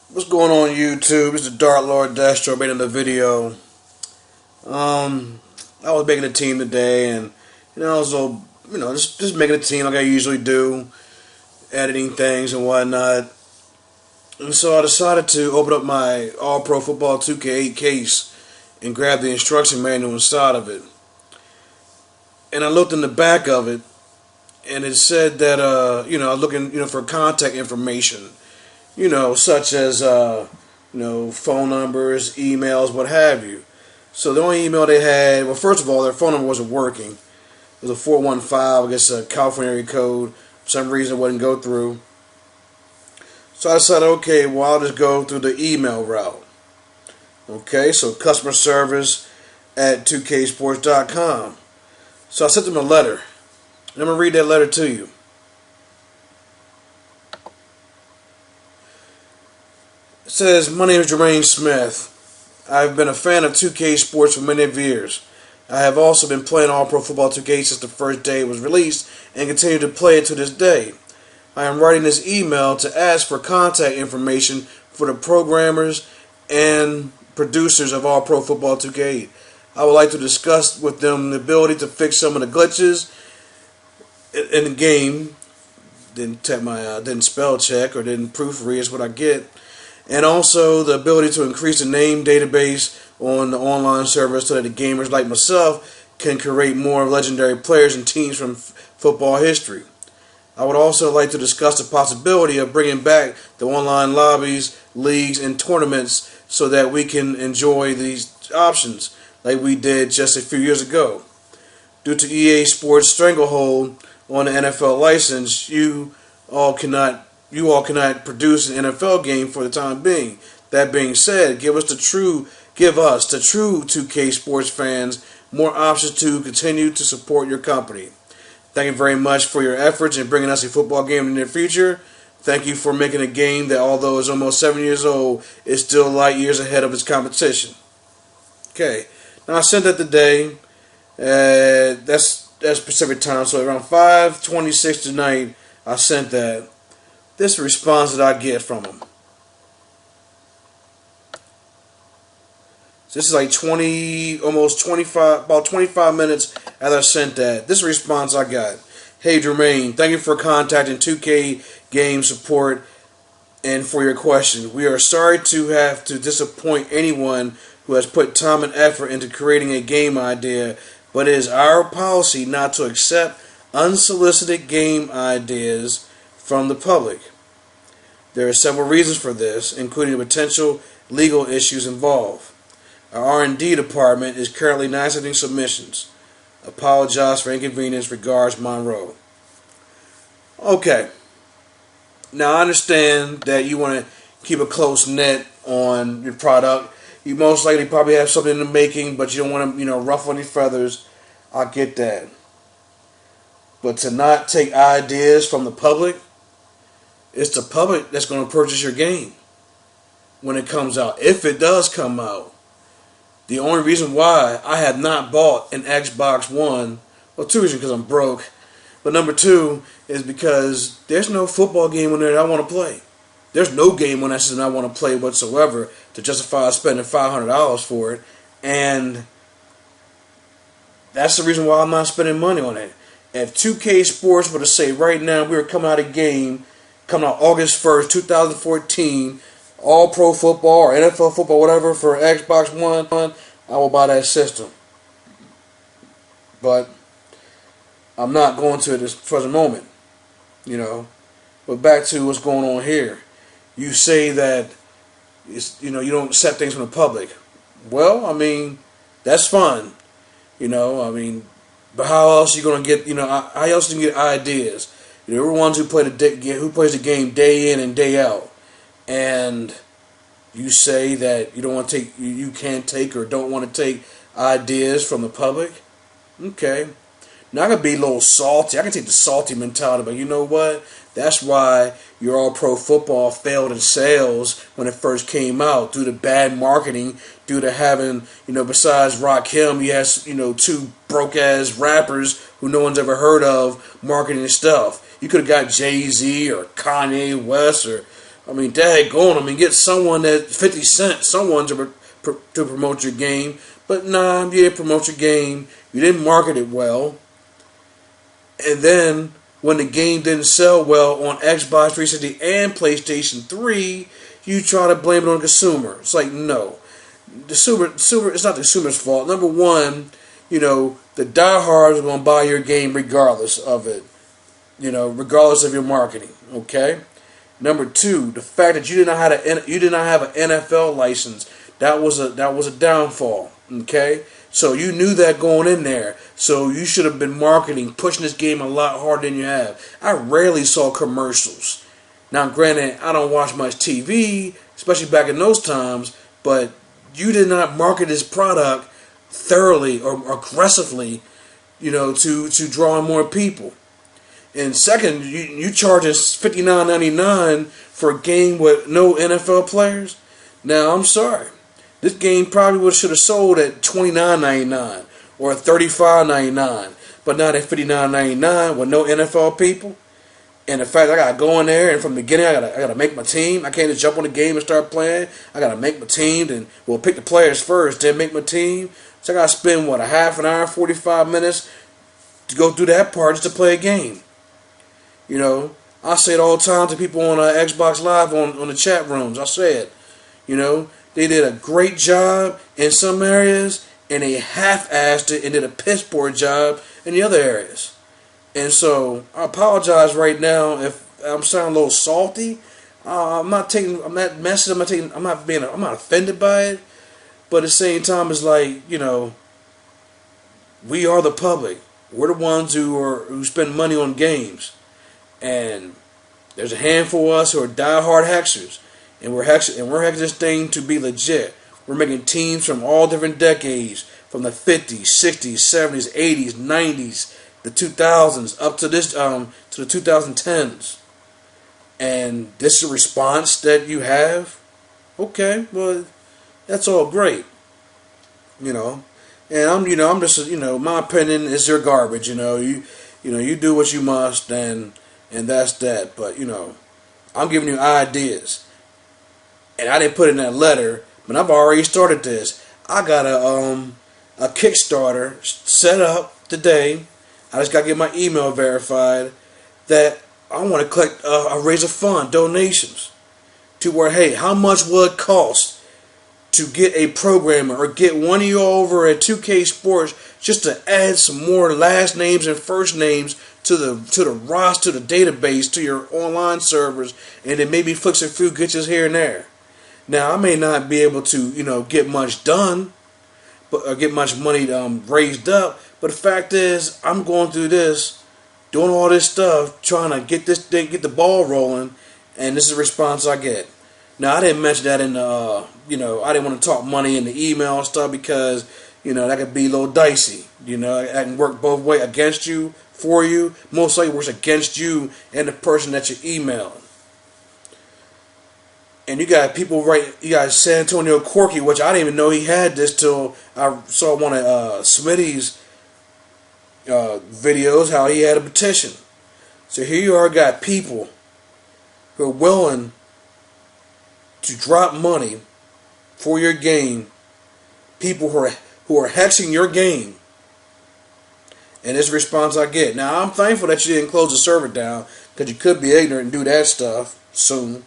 What's going on YouTube? It's the Dark Lord Destro making the video. I was making a team today, and so just making a team like I usually do, editing things and whatnot. And so I decided to open up my All Pro Football 2K8 case and grab the instruction manual inside of it. And I looked in the back of it, and it said that I'm looking for contact information. Such as phone numbers, emails, what have you. So the only email they had, well, first of all, their phone number wasn't working. It was a 415, I guess a California area code. For some reason it wouldn't go through. So I decided, okay, well, I'll just go through the email route. Okay, so customer service at 2KSports.com. So I sent them a letter. And I'm going to read that letter to you. It says, my name is Jermaine Smith. I've been a fan of 2K Sports for many years. I have also been playing All Pro Football 2K since the first day it was released and continue to play it to this day. I am writing this email to ask for contact information for the programmers and producers of All Pro Football 2K. I would like to discuss with them the ability to fix some of the glitches in the game. Didn't spell check or didn't proofread is what I get. And also the ability to increase the name database on the online server so that the gamers like myself can create more legendary players and teams from football history. I would also like to discuss the possibility of bringing back the online lobbies, leagues, and tournaments so that we can enjoy these options like we did just a few years ago. Due to EA Sports' stranglehold on the NFL license, you all cannot produce an NFL game for the time being. That being said, give us the true 2K Sports fans more options to continue to support your company. Thank you very much for your efforts in bringing us a football game in the near future. Thank you for making a game that, although it's almost 7 years old, is still light years ahead of its competition. Okay, now I sent that today. That's Pacific time, so around 5:26 tonight, I sent that. This response that I get from him. So this is like about 25 minutes after I sent that. This response I got. Hey Jermaine, thank you for contacting 2K Game Support and for your question. We are sorry to have to disappoint anyone who has put time and effort into creating a game idea, but it is our policy not to accept unsolicited game ideas from the public. There are several reasons for this, including the potential legal issues involved. Our R&D department is currently not accepting submissions. Apologize for inconvenience. Regards, Monroe. Okay. Now I understand that you want to keep a close net on your product. You most likely probably have something in the making, but you don't want to, ruffle any feathers. I get that. But to not take ideas from the public, it's the public that's going to purchase your game when it comes out, if it does come out. The only reason why I have not bought an Xbox One, well, two reasons, because I'm broke, but number two is because there's no football game on there that I want to play. There's no game on that system I want to play whatsoever to justify spending $500 for it, and that's the reason why I'm not spending money on it. If 2K Sports were to say right now we were coming out a game coming out August 1st, 2014, All Pro Football or NFL Football, whatever, for Xbox One, I will buy that system. But I'm not going to at this present moment, But back to what's going on here. You say that you don't accept things from the public. Well, that's fine, but how else are you going to get, how else do you get ideas? We're the ones who plays the game day in and day out, and you say that you don't want to take, you can't take or don't want to take ideas from the public. Okay, now I can be a little salty. I can take the salty mentality, but you know what? That's why your All Pro Football failed in sales when it first came out, due to bad marketing, due to having, besides Rakim, you have, two broke-ass rappers who no one's ever heard of marketing stuff. You could have got Jay-Z or Kanye West or I mean, daggone, I mean, get someone that 50 Cent, someone to promote your game. But nah, you didn't promote your game. You didn't market it well. And then when the game didn't sell well on Xbox 360 and PlayStation 3, you try to blame it on the consumer. It's like, no. It's not the consumer's fault. Number one, the diehards are going to buy your game regardless of it. Regardless of your marketing. Okay? Number two, the fact that you did not have an NFL license, that was a downfall. Okay? So you knew that going in there. So you should have been marketing, pushing this game a lot harder than you have. I rarely saw commercials. Now, granted, I don't watch much TV, especially back in those times, but you did not market this product thoroughly or aggressively, to draw in more people. And second, you charging $59.99 for a game with no NFL players. Now, I'm sorry. This game probably should have sold at $29.99 or $35.99, but not at $59.99 with no NFL people. And the fact I gotta go in there and from the beginning I gotta make my team. I can't just jump on the game and start playing. I gotta make my team, and we'll pick the players first, then make my team. So I gotta spend a half an hour, 45 minutes to go through that part just to play a game. I say it all the time to people on Xbox Live on the chat rooms. I say it. They did a great job in some areas, and they half-assed it and did a piss poor job in the other areas. And so I apologize right now if I'm sounding a little salty. I'm not offended by it, but at the same time, it's like, we are the public. We're the ones who spend money on games, and there's a handful of us who are diehard hexers. And we're hexing this thing to be legit. We're making teams from all different decades, from the 50s, 60s, 70s, 80s, 90s, the 2000s, up to the 2010s. And this is a response that you have. Okay, well, that's all great. And I'm just, my opinion is your garbage. You do what you must, and that's that. But I'm giving you ideas. And I didn't put it in that letter, but I've already started this. I got a Kickstarter set up today. I just got to get my email verified that I want to collect raise a fund, donations, to where, hey, how much will it cost to get a programmer or get one of you over at 2KSports just to add some more last names and first names to the roster, to the database, to your online servers, and then maybe flick a few glitches here and there. Now, I may not be able to, get much done, or get much money raised up, but the fact is, I'm going through this, doing all this stuff, trying to get the ball rolling, and this is the response I get. Now, I didn't mention that in the, I didn't want to talk money in the email and stuff because, that could be a little dicey. I can work both ways, against you, for you. Most likely works against you and the person that you're emailing. And you got San Antonio Corky, which I didn't even know he had this till I saw one of Smitty's videos, how he had a petition. So here you are, got people who are willing to drop money for your game, people who are hexing your game, and this response I get. Now, I'm thankful that you didn't close the server down, because you could be ignorant and do that stuff soon.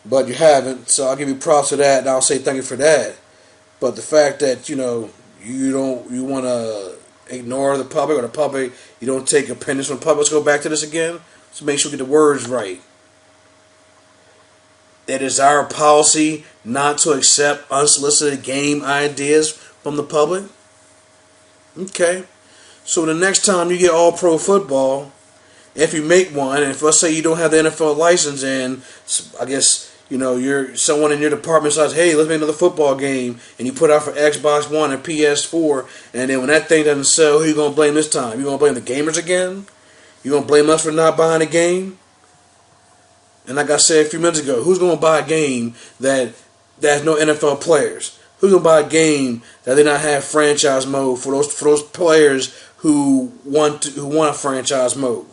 But you haven't, so I'll give you props for that, and I'll say thank you for that. But the fact that, you want to ignore the public, or the public, you don't take opinions from the public. Let's go back to this again. So make sure we get the words right. It is our policy not to accept unsolicited game ideas from the public. Okay. So the next time you get all pro football, if you make one, and if let's say you don't have the NFL license, and I guess you're someone in your department says, hey, let's make another football game, and you put out for Xbox One and PS4, and then when that thing doesn't sell, who you gonna blame this time? You gonna blame the gamers again? You gonna blame us for not buying a game? And like I said a few minutes ago, who's gonna buy a game that has no NFL players? Who's gonna buy a game that did not have franchise mode for those players who want a franchise mode?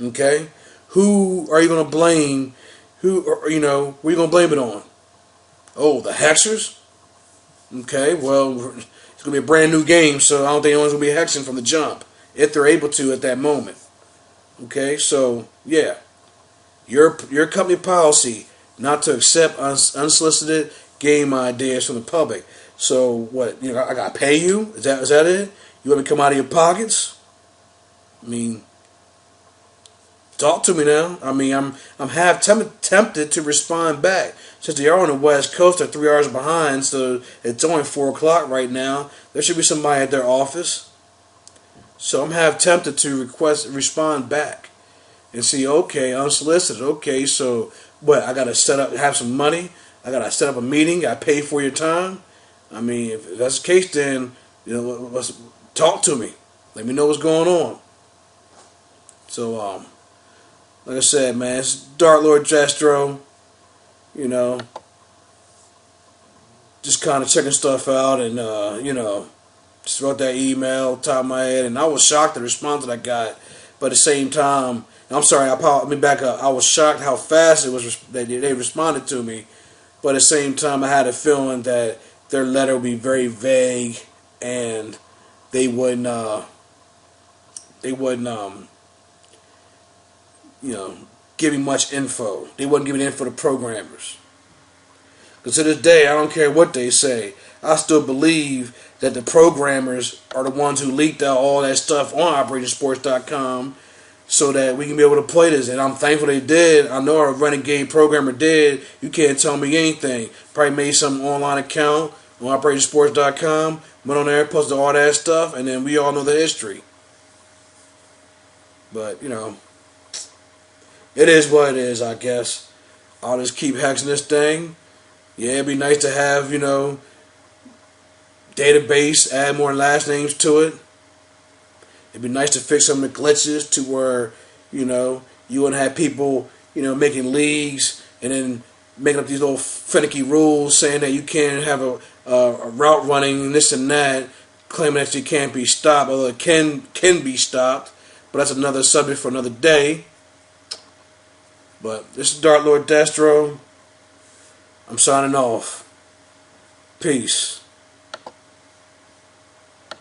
Okay, who are you gonna blame Who, or, you know, what are you gonna blame it on? Oh, the hexers. Okay, well, it's gonna be a brand new game, so I don't think anyone's gonna be hexing from the jump if they're able to at that moment. Okay, so yeah, your company policy not to accept unsolicited game ideas from the public. So what? You know, I gotta pay you? Is that it? You want me to come out of your pockets? I mean, talk to me now. I mean, I'm half tempted to respond back. Since they are on the West Coast, they're 3 hours behind, so it's only 4 o'clock right now. There should be somebody at their office. So I'm half tempted to respond back and see, okay, unsolicited. Okay, so what? I gotta have some money. I gotta set up a meeting. I pay for your time. I mean, if that's the case, then you know, let's talk to me. Let me know what's going on. So, like I said, man, it's Dark Lord Jestro. You know, just kind of checking stuff out, and you know, just wrote that email, top of my head, and I was shocked at the response that I got. But at the same time, I'm sorry, let me back up. I was shocked how fast it was they responded to me. But at the same time, I had a feeling that their letter would be very vague, and they wouldn't you know, give me much info. They wouldn't give me info to programmers. Because to this day, I don't care what they say. I still believe that the programmers are the ones who leaked out all that stuff on OperationSports.com so that we can be able to play this. And I'm thankful they did. I know our renegade programmer did. You can't tell me anything. Probably made some online account on OperationSports.com, went on there, posted all that stuff, and then we all know the history. But, you know, it is what it is, I guess. I'll just keep hexing this thing. Yeah, it'd be nice to have, you know, database, add more last names to it. It'd be nice to fix some of the glitches to where, you know, you wouldn't have people, you know, making leagues and then making up these little finicky rules saying that you can't have a route running and this and that, claiming that you can't be stopped, although it can be stopped. But that's another subject for another day. But this is Dark Lord Destro. I'm signing off. Peace.